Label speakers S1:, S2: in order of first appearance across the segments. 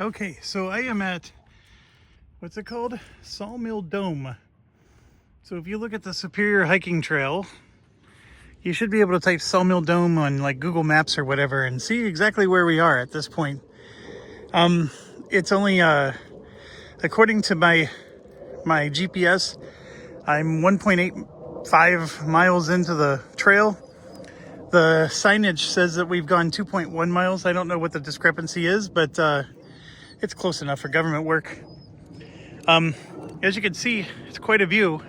S1: Okay, so I am at, what's it called? Sawmill Dome. So if you look at the Superior Hiking Trail, you should be able to type Sawmill Dome on like Google Maps or whatever and see exactly where we are at this point. It's only, according to my GPS, I'm 1.85 miles into the trail. The signage says that we've gone 2.1 miles. I don't know what the discrepancy is, but it's close enough for government work. As you can see, it's quite a view.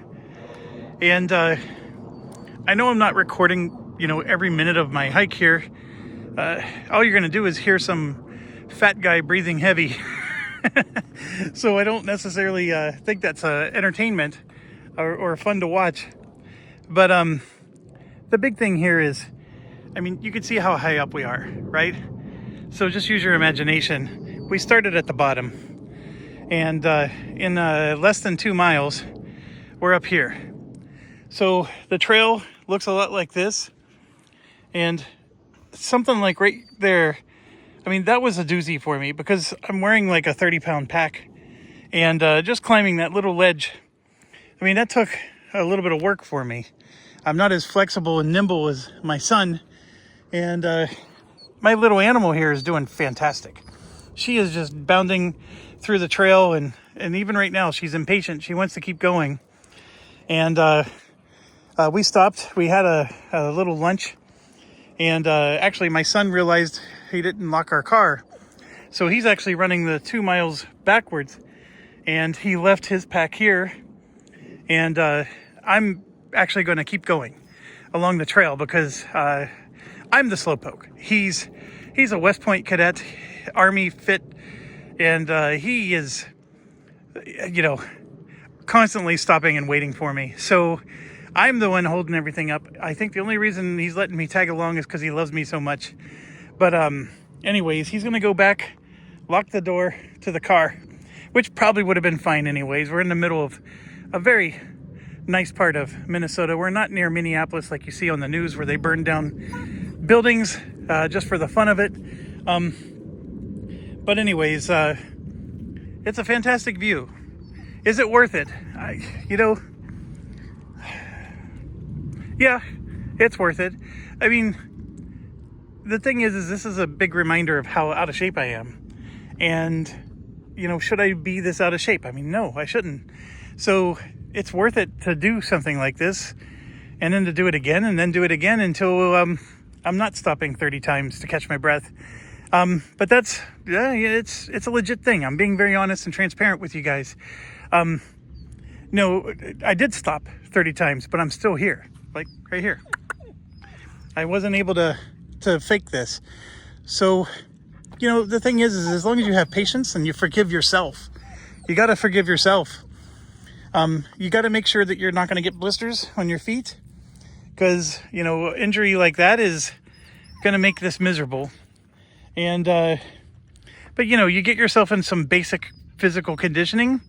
S1: And I know I'm not recording, every minute of my hike here. All you're going to do is hear some fat guy breathing heavy. So I don't necessarily think that's entertainment or fun to watch. But the big thing here is, you can see how high up we are, right? So just use your imagination. We started at the bottom, and in less than 2 miles, we're up here. So the trail looks a lot like this, and something like right there. That was a doozy for me because I'm wearing like a 30-pound pack, and just climbing that little ledge, that took a little bit of work for me. I'm not as flexible and nimble as my son, and my little animal here is doing fantastic. She is just bounding through the trail, and even right now she's impatient. She wants to keep going. And we stopped. We had a little lunch, and actually my son realized he didn't lock our car, so he's actually running the 2 miles backwards, and he left his pack here, and I'm actually going to keep going along the trail because I'm the slowpoke. He's a West Point cadet, Army fit, and he is, constantly stopping and waiting for me. So I'm the one holding everything up. I think the only reason he's letting me tag along is because he loves me so much. But anyways, he's going to go back, lock the door to the car, which probably would have been fine anyways. We're in the middle of a very nice part of Minnesota. We're not near Minneapolis like you see on the news where they burn down buildings just for the fun of it. But anyways, it's a fantastic view. Is it worth it? Yeah, it's worth it. The thing is this is a big reminder of how out of shape I am. And, should I be this out of shape? No, I shouldn't. So it's worth it to do something like this, and then to do it again, and then do it again until I'm not stopping 30 times to catch my breath. But that's, it's a legit thing. I'm being very honest and transparent with you guys. No, I did stop 30 times, but I'm still here, like right here. I wasn't able to fake this. So, the thing is as long as you have patience and you forgive yourself, you got to forgive yourself. You got to make sure that you're not going to get blisters on your feet, because, injury like that is going to make this miserable. And, but you get yourself in some basic physical conditioning.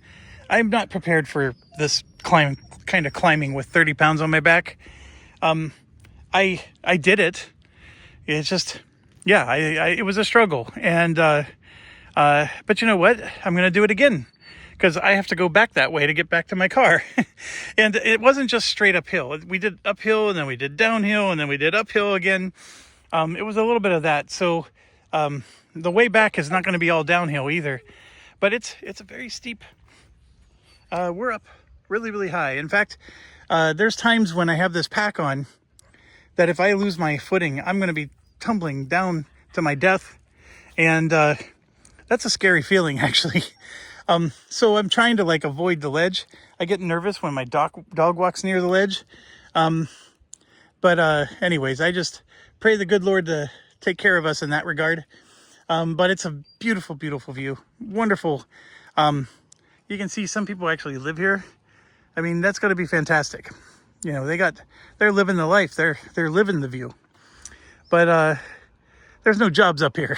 S1: I'm not prepared for this kind of climbing with 30 pounds on my back. I did it. It's just, it was a struggle. And, but you know what? I'm going to do it again, because I have to go back that way to get back to my car. And it wasn't just straight uphill. We did uphill, and then we did downhill, and then we did uphill again. It was a little bit of that. So the way back is not going to be all downhill either. But it's a very steep. We're up really, really high. In fact, there's times when I have this pack on that if I lose my footing, I'm going to be tumbling down to my death. And that's a scary feeling, actually. So I'm trying to avoid the ledge. I get nervous when my dog walks near the ledge. But anyways, I just pray the good Lord to take care of us in that regard. But it's a beautiful, beautiful view. Wonderful. You can see some people actually live here. That's going to be fantastic. They're living the life. They're living the view. But there's no jobs up here.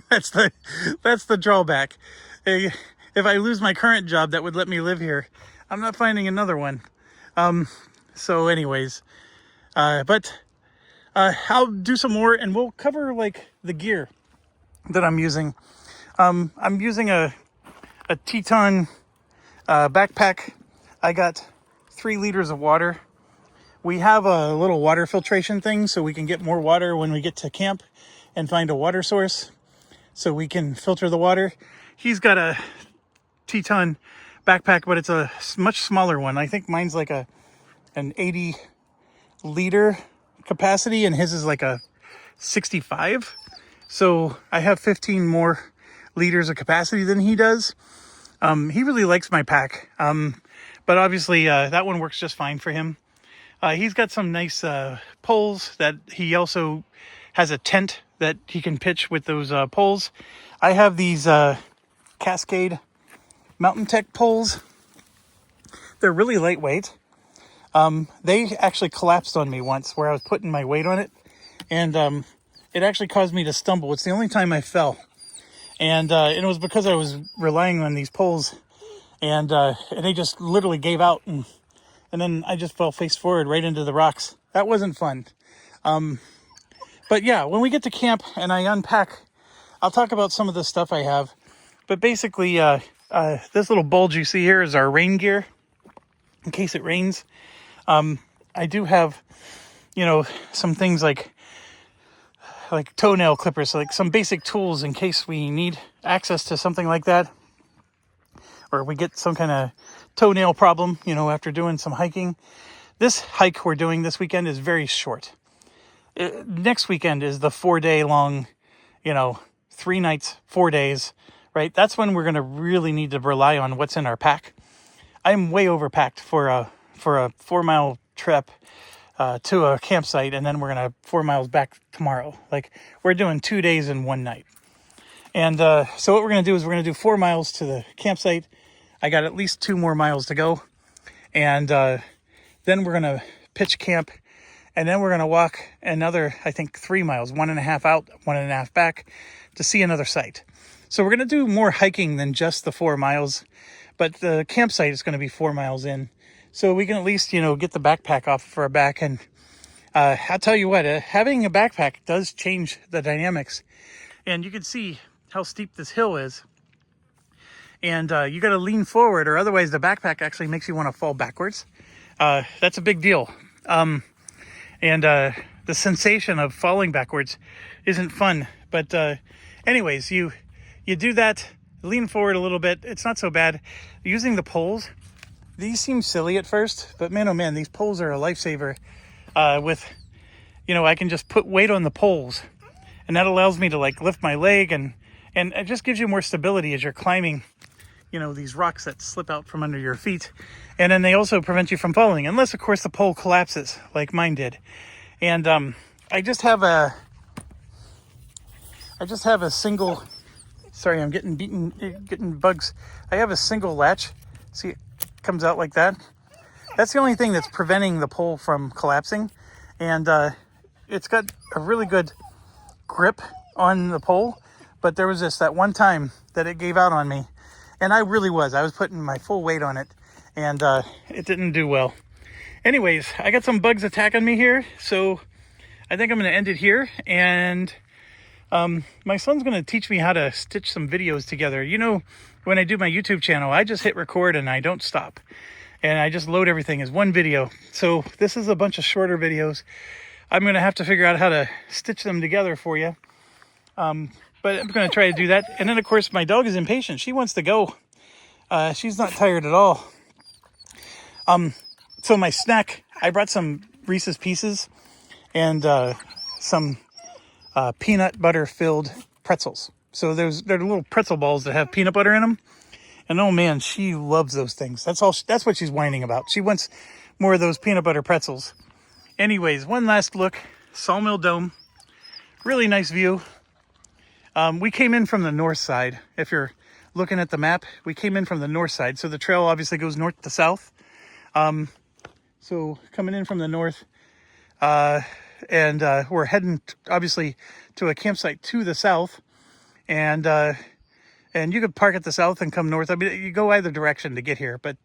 S1: That's the drawback. If I lose my current job that would let me live here, I'm not finding another one. So anyways, but I'll do some more, and we'll cover the gear that I'm using. I'm using a Teton backpack. I got 3 liters of water. We have a little water filtration thing so we can get more water when we get to camp and find a water source so we can filter the water. He's got a Teton backpack, but it's a much smaller one. I think mine's like an 80 liter capacity and his is like a 65. So I have 15 more liters of capacity than he does. He really likes my pack. But obviously that one works just fine for him. He's got some nice poles that he also has a tent that he can pitch with those poles. I have these Cascade Mountain Tech poles. They're really lightweight. They actually collapsed on me once where I was putting my weight on it. And it actually caused me to stumble. It's the only time I fell. And it was because I was relying on these poles. And they just literally gave out. And then I just fell face forward right into the rocks. That wasn't fun. But yeah, when we get to camp and I unpack, I'll talk about some of the stuff I have. But basically, this little bulge you see here is our rain gear in case it rains. I do have, some things like toenail clippers, like some basic tools in case we need access to something like that. Or we get some kind of toenail problem, after doing some hiking. This hike we're doing this weekend is very short. Next weekend is the 4-day long, 3 nights, 4 days, right? That's when we're going to really need to rely on what's in our pack. I'm way overpacked for a 4-mile trip to a campsite, and then we're going to 4 miles back tomorrow. Like, we're doing 2 days and 1 night. And so what we're going to do is we're going to do 4 miles to the campsite. I got at least 2 more miles to go. And then we're going to pitch camp. And then we're going to walk another, I think, 3 miles, 1.5 out, 1.5 back to see another site. So we're going to do more hiking than just the 4 miles. But the campsite is going to be 4 miles in. So we can at least, get the backpack off of our back. And I'll tell you what, having a backpack does change the dynamics. And you can see how steep this hill is. And you got to lean forward, or otherwise the backpack actually makes you want to fall backwards. That's a big deal. And the sensation of falling backwards isn't fun. But anyways, you do that, lean forward a little bit. It's not so bad. Using the poles, these seem silly at first, but man, oh man, these poles are a lifesaver. I can just put weight on the poles, and that allows me to lift my leg, and it just gives you more stability as you're climbing, these rocks that slip out from under your feet. And then they also prevent you from falling, unless of course the pole collapses like mine did. And I just have a single, sorry, I'm getting bugs. I have a single latch. See, it comes out like that. That's the only thing that's preventing the pole from collapsing. And it's got a really good grip on the pole, but there was that one time that it gave out on me, and I was putting my full weight on it, and it didn't do well. Anyways, I got some bugs attacking me here, so I think I'm going to end it here. And my son's going to teach me how to stitch some videos together. When I do my YouTube channel, I just hit record and I don't stop, and I just load everything as one video. So this is a bunch of shorter videos. I'm going to have to figure out how to stitch them together for you. But I'm going to try to do that. And then, of course, my dog is impatient. She wants to go. She's not tired at all. So my snack, I brought some Reese's Pieces and some peanut butter filled pretzels. So they're little pretzel balls that have peanut butter in them. And oh man, she loves those things. That's what she's whining about. She wants more of those peanut butter pretzels. Anyways, one last look. Sawmill Dome. Really nice view. We came in from the north side. If you're looking at the map, we came in from the north side. So the trail obviously goes north to south. So coming in from the north, and we're heading obviously to a campsite to the south. And you could park at the south and come north. I mean, you go either direction to get here. But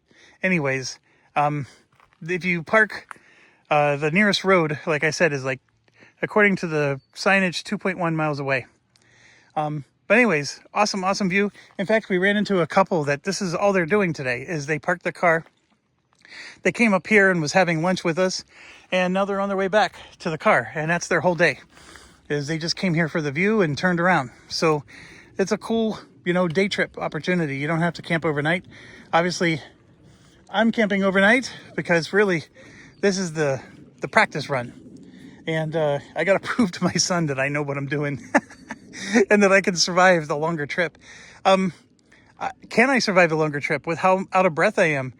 S1: anyways, if you park, the nearest road, like I said, is according to the signage, 2.1 miles away. But anyways, awesome view. In fact, we ran into a couple that this is all they're doing today is they parked the car. They came up here and was having lunch with us, and now they're on their way back to the car, and that's their whole day, is they just came here for the view and turned around. So it's a cool, day trip opportunity. You don't have to camp overnight. Obviously, I'm camping overnight because really this is the practice run. And I got to prove to my son that I know what I'm doing and that I can survive the longer trip. Can I survive a longer trip with how out of breath I am?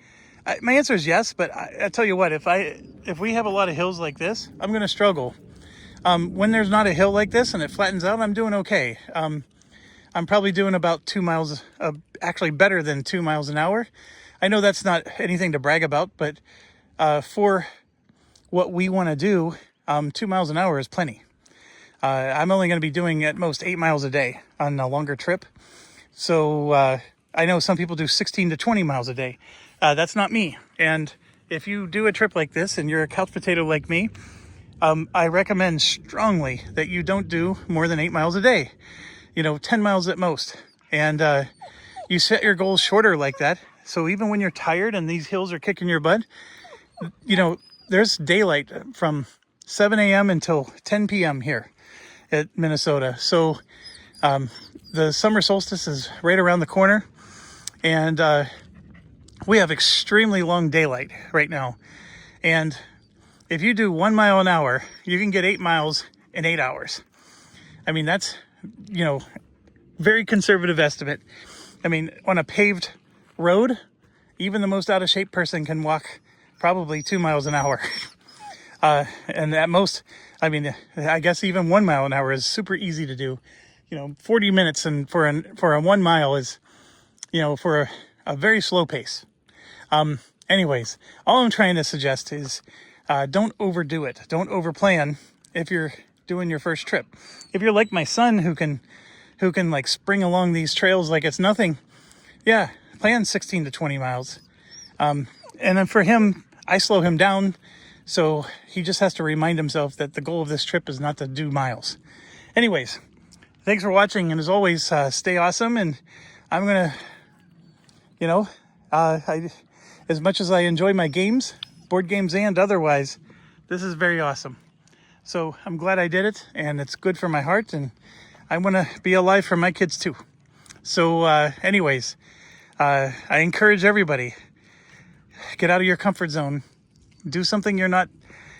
S1: My answer is yes, but I tell you what, if we have a lot of hills like this, I'm going to struggle. When there's not a hill like this and it flattens out, I'm doing okay. I'm probably doing about 2 miles, actually better than 2 miles an hour. I know that's not anything to brag about, but for what we want to do, 2 miles an hour is plenty. I'm only going to be doing at most 8 miles a day on a longer trip. So I know some people do 16 to 20 miles a day. That's not me. And if you do a trip like this and you're a couch potato like me, I recommend strongly that you don't do more than 8 miles a day, 10 miles at most. And you set your goals shorter like that. So even when you're tired and these hills are kicking your butt, there's daylight from 7 a.m. until 10 p.m. here at Minnesota. So the summer solstice is right around the corner, and we have extremely long daylight right now. And if you do 1 mile an hour, you can get 8 miles in 8 hours. I mean, that's, very conservative estimate. I mean, on a paved road, even the most out of shape person can walk probably 2 miles an hour. And at most, I guess even 1 mile an hour is super easy to do. 40 minutes and for a 1 mile is, for a very slow pace. Anyways, all I'm trying to suggest is don't overdo it. Don't overplan if you're doing your first trip. If you're like my son who can like spring along these trails like it's nothing, yeah, plan 16 to 20 miles. And then for him, I slow him down. So he just has to remind himself that the goal of this trip is not to do miles. Anyways, thanks for watching. And as always, stay awesome. And I'm going to, as much as I enjoy my games, board games and otherwise, this is very awesome. So I'm glad I did it, and it's good for my heart, and I want to be alive for my kids too. So anyways, I encourage everybody, get out of your comfort zone. Do something you're not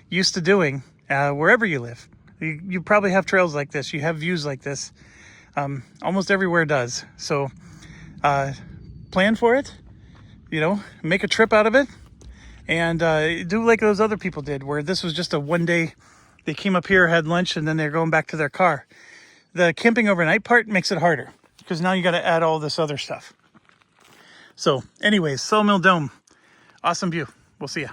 S1: used to doing wherever you live. You probably have trails like this. You have views like this. Almost everywhere does. So plan for it, make a trip out of it, and do like those other people did, where this was just a one day. They came up here, had lunch, and then they're going back to their car. The camping overnight part makes it harder because now you got to add all this other stuff. So anyways, Sawmill Dome, awesome view. We'll see ya.